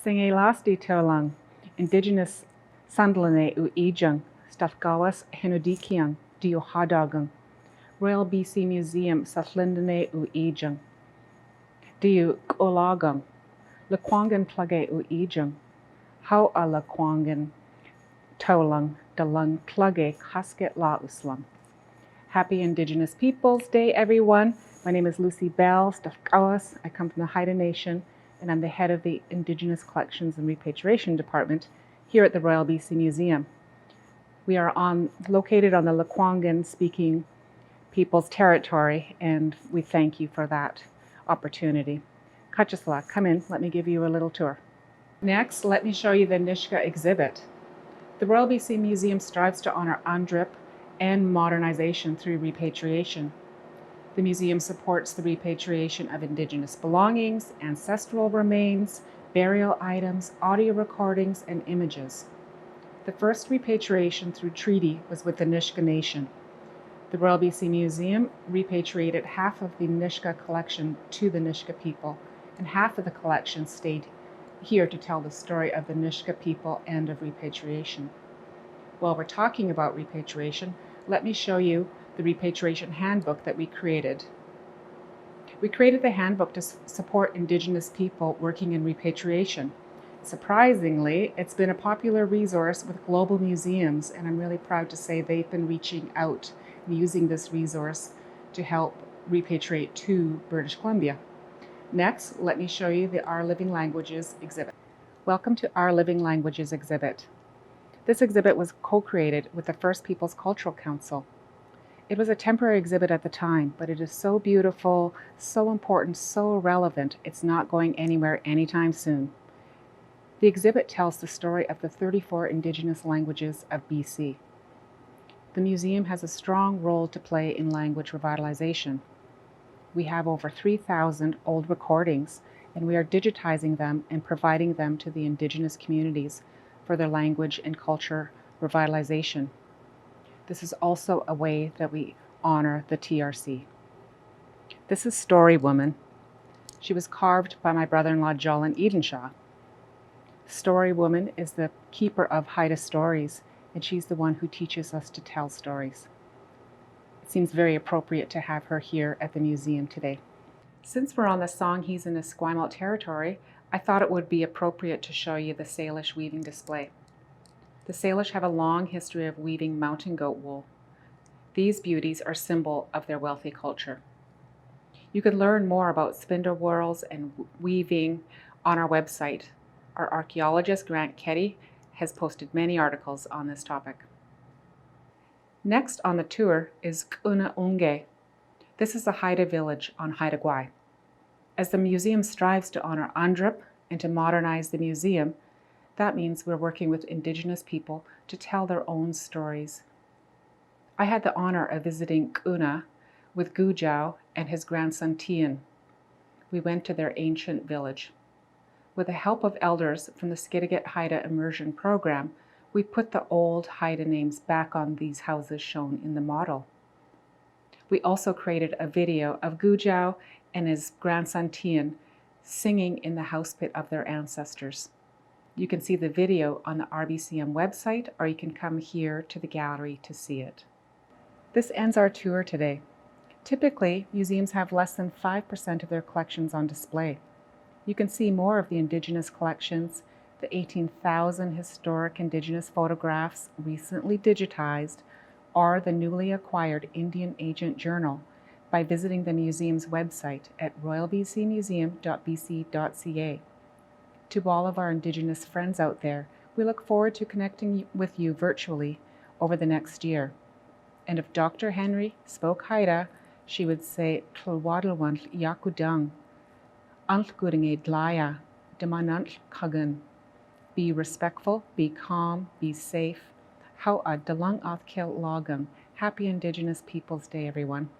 Singe lasti tolang, Indigenous Sandlane u Ejung, Stafgawas Henudikiang, Dio Hadagang, Royal BC Museum Satlindane u Ejung, Dio Olagang, Lequangan Plage u Ejung, How a Lequangan Tolang, Dalang Plage Kasket La Uslam. Happy Indigenous Peoples Day, everyone. My name is Lucy Bell Stafgawas. I come from the Haida Nation, and I'm the head of the Indigenous Collections and Repatriation Department here at the Royal BC Museum. We are located on the Lequangan-speaking people's territory, and we thank you for that opportunity. Kachasla, come in, let me give you a little tour. Next, let me show you the Mishka Exhibit. The Royal BC Museum strives to honor UNDRIP and modernization through repatriation. The museum supports the repatriation of Indigenous belongings, ancestral remains, burial items, audio recordings, and images. The first repatriation through treaty was with the Mishka Nation. The Royal BC Museum repatriated half of the Mishka collection to the Mishka people, and half of the collection stayed here to tell the story of the Mishka people and of repatriation. While we're talking about repatriation, let me show you the repatriation handbook that we created. We created the handbook to support Indigenous people working in repatriation. Surprisingly, it's been a popular resource with global museums, and I'm really proud to say they've been reaching out and using this resource to help repatriate to British Columbia. Next, let me show you the Our Living Languages exhibit. Welcome to Our Living Languages exhibit. This exhibit was co-created with the First Peoples Cultural Council. It was a temporary exhibit at the time, but it is so beautiful, so important, so relevant, it's not going anywhere anytime soon. The exhibit tells the story of the 34 Indigenous languages of BC. The museum has a strong role to play in language revitalization. We have over 3,000 old recordings, and we are digitizing them and providing them to the Indigenous communities for their language and culture revitalization. This is also a way that we honor the TRC. This is Story Woman. She was carved by my brother-in-law Jolin Edenshaw. Story Woman is the keeper of Haida stories, and she's the one who teaches us to tell stories. It seems very appropriate to have her here at the museum today. Since we're on the Songhees and Esquimalt territory, I thought it would be appropriate to show you the Salish weaving display. The Salish have a long history of weaving mountain goat wool. These beauties are symbol of their wealthy culture. You can learn more about spindle whorls and weaving on our website. Our archaeologist Grant Ketty has posted many articles on this topic. Next on the tour is Kuna Unge. This is a Haida village on Haida Gwaii. As the museum strives to honor UNDRIP and to modernize the museum, that means we're working with Indigenous people to tell their own stories. I had the honor of visiting Kuna with Gujau and his grandson Tian. We went to their ancient village. With the help of elders from the Skidegate Haida Immersion Program, we put the old Haida names back on these houses shown in the model. We also created a video of Gujau and his grandson Tian singing in the house pit of their ancestors. You can see the video on the RBCM website, or you can come here to the gallery to see it. This ends our tour today. Typically, museums have less than 5% of their collections on display. You can see more of the Indigenous collections, the 18,000 historic Indigenous photographs recently digitized, or the newly acquired Indian Agent Journal by visiting the museum's website at royalbcmuseum.bc.ca. To all of our Indigenous friends out there, we look forward to connecting with you virtually over the next year. And if Dr. Henry spoke Haida, she would say Tlwadlwant Yakudang, Antguringe Dlaya, Demanant Kagan. Be respectful, be calm, be safe. How a Dalang Athkil Logam. Happy Indigenous Peoples Day, everyone.